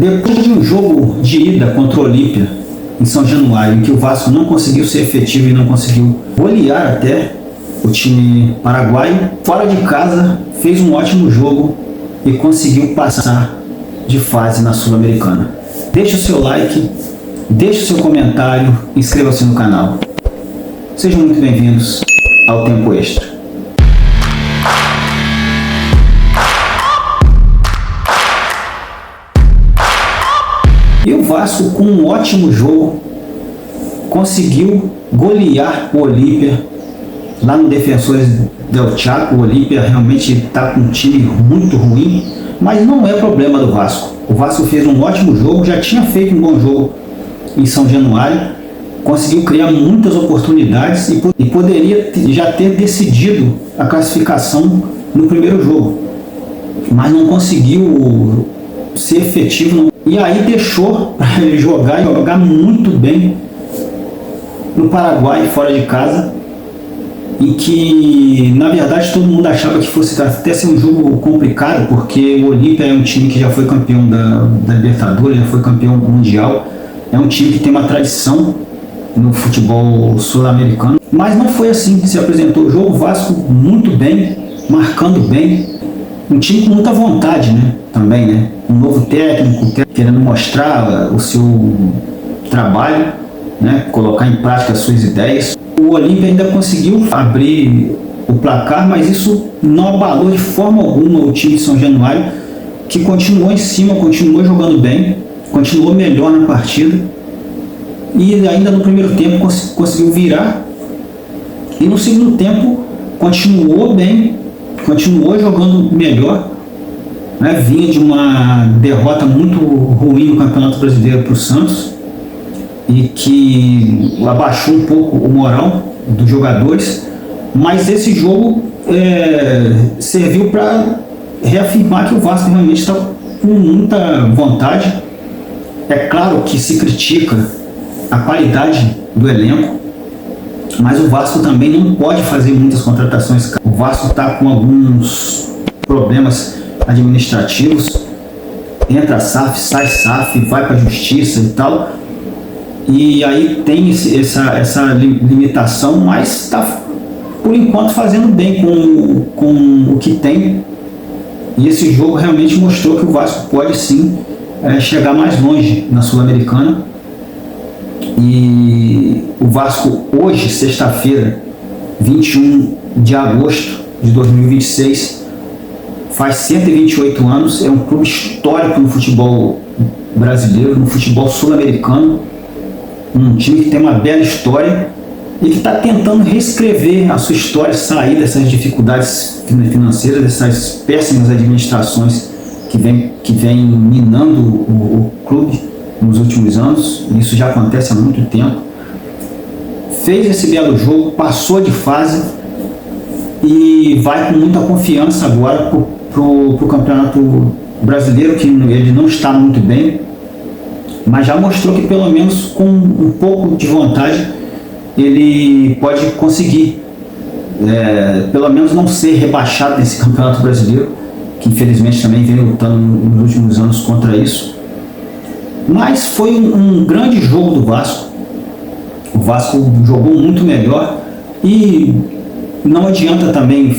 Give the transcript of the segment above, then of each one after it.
Depois de um jogo de ida contra o Olímpia, em São Januário, em que o Vasco não conseguiu ser efetivo e não conseguiu golear até o time paraguaio, fora de casa fez um ótimo jogo e conseguiu passar de fase na Sul-Americana. Deixe o seu like, deixe o seu comentário, inscreva-se no canal. Sejam muito bem-vindos ao Tempo Extra. E o Vasco, com um ótimo jogo, conseguiu golear o Olímpia lá no Defensores del Chaco. O Olímpia realmente está com um time muito ruim, mas não é problema do Vasco. O Vasco fez um ótimo jogo, já tinha feito um bom jogo em São Januário, conseguiu criar muitas oportunidades e poderia já ter decidido a classificação no primeiro jogo, mas não conseguiu ser efetivo. E aí deixou para ele jogar muito bem no Paraguai, fora de casa, em que na verdade todo mundo achava que fosse até ser um jogo complicado, porque o Olímpia é um time que já foi campeão da Libertadores, já foi campeão mundial, é um time que tem uma tradição no futebol sul-americano, mas não foi assim que se apresentou o jogo. O Vasco muito bem, marcando bem, um time com muita vontade, né? Também, né? Um novo técnico querendo mostrar o seu trabalho, né? Colocar em prática as suas ideias. O Olímpia ainda conseguiu abrir o placar, mas isso não abalou de forma alguma o time de São Januário, que continuou em cima, continuou jogando bem, continuou melhor na partida e ainda no primeiro tempo conseguiu virar, e no segundo tempo continuou bem, continuou jogando melhor, né? Vinha de uma derrota muito ruim no Campeonato Brasileiro para o Santos, e que abaixou um pouco o moral dos jogadores, mas esse jogo serviu para reafirmar que o Vasco realmente está com muita vontade. É claro que se critica a qualidade do elenco, mas o Vasco também não pode fazer muitas contratações. O Vasco está com alguns problemas administrativos, entra SAF, sai SAF, vai para a justiça e tal, e aí tem essa limitação, mas está por enquanto fazendo bem com o que tem, e esse jogo realmente mostrou que o Vasco pode sim chegar mais longe na Sul-Americana. E o Vasco hoje, sexta-feira, 21 de agosto de 2026, faz 128 anos, é um clube histórico no futebol brasileiro, no futebol sul-americano, um time que tem uma bela história e que está tentando reescrever a sua história, sair dessas dificuldades financeiras, dessas péssimas administrações que vem minando o clube nos últimos anos. Isso já acontece há muito tempo. Fez esse belo jogo, passou de fase e vai com muita confiança agora para o Campeonato Brasileiro, que ele não está muito bem, mas já mostrou que pelo menos com um pouco de vontade ele pode conseguir pelo menos não ser rebaixado nesse Campeonato Brasileiro, que infelizmente também vem lutando nos últimos anos contra isso. Mas foi um grande jogo do Vasco. O Vasco jogou muito melhor e não adianta também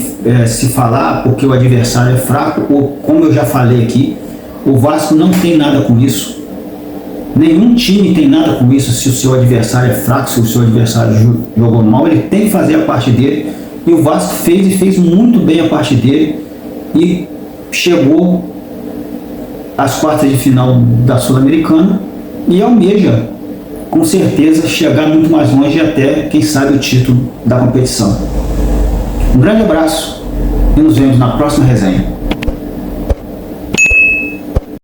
se falar porque o adversário é fraco, ou como eu já falei aqui, o Vasco não tem nada com isso. Nenhum time tem nada com isso. Se o seu adversário é fraco, se o seu adversário jogou mal, ele tem que fazer a parte dele, e o Vasco fez muito bem a parte dele e chegou às quartas de final da Sul-Americana e almeja com certeza chegar muito mais longe, até quem sabe o título da competição. Um grande abraço e nos vemos na próxima resenha.